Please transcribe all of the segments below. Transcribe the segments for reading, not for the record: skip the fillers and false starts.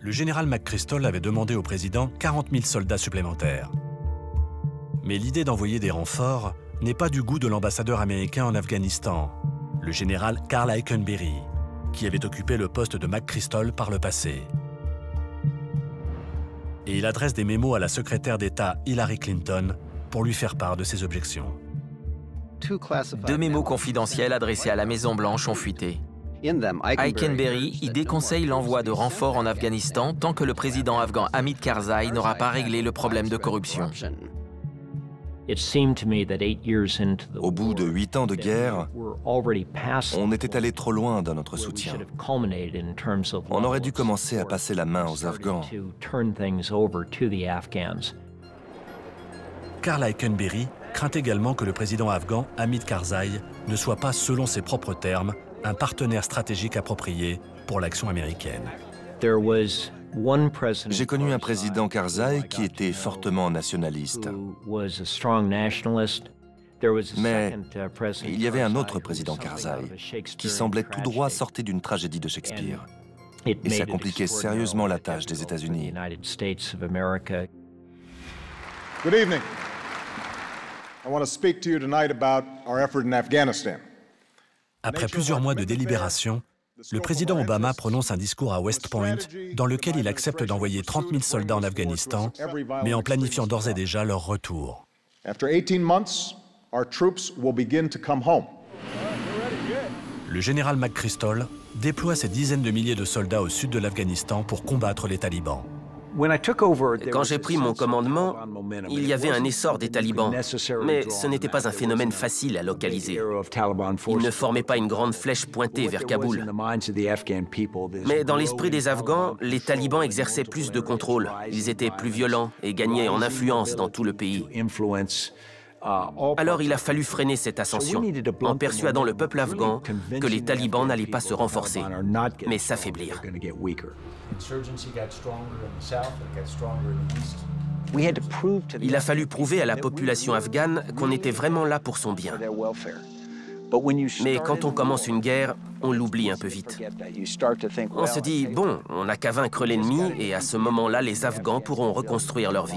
le général McChrystal avait demandé au président 40 000 soldats supplémentaires. Mais l'idée d'envoyer des renforts n'est pas du goût de l'ambassadeur américain en Afghanistan, le général Karl Eikenberry, qui avait occupé le poste de McChrystal par le passé. Et il adresse des mémos à la secrétaire d'État Hillary Clinton pour lui faire part de ses objections. 2 mémos confidentiels adressés à la Maison-Blanche ont fuité. Eikenberry y déconseille l'envoi de renforts en Afghanistan tant que le président afghan Hamid Karzai n'aura pas réglé le problème de corruption. Au bout de 8 ans de guerre, on était allé trop loin dans notre soutien. On aurait dû commencer à passer la main aux Afghans. Karl Eikenberry craint également que le président afghan Hamid Karzai ne soit pas, selon ses propres termes, un partenaire stratégique approprié pour l'action américaine. J'ai connu un président Karzai qui était fortement nationaliste. Mais il y avait un autre président Karzai qui semblait tout droit sorti d'une tragédie de Shakespeare. Et ça compliquait sérieusement la tâche des États-Unis. Good evening. I want to speak to you tonight about our effort in Afghanistan. Après plusieurs mois de délibération, le président Obama prononce un discours à West Point dans lequel il accepte d'envoyer 30 000 soldats en Afghanistan, mais en planifiant d'ores et déjà leur retour. Le général McChrystal déploie ses dizaines de milliers de soldats au sud de l'Afghanistan pour combattre les talibans. Quand j'ai pris mon commandement, il y avait un essor des talibans, mais ce n'était pas un phénomène facile à localiser. Ils ne formaient pas une grande flèche pointée vers Kaboul. Mais dans l'esprit des Afghans, les talibans exerçaient plus de contrôle. Ils étaient plus violents et gagnaient en influence dans tout le pays. Alors il a fallu freiner cette ascension, en persuadant le peuple afghan que les talibans n'allaient pas se renforcer, mais s'affaiblir. Il a fallu prouver à la population afghane qu'on était vraiment là pour son bien. Mais quand on commence une guerre, on l'oublie un peu vite. On se dit, bon, on n'a qu'à vaincre l'ennemi et à ce moment-là, les Afghans pourront reconstruire leur vie.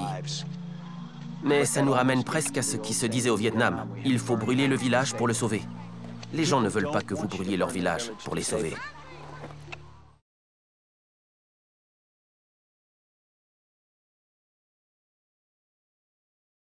Mais ça nous ramène presque à ce qui se disait au Vietnam. Il faut brûler le village pour le sauver. Les gens ne veulent pas que vous brûliez leur village pour les sauver.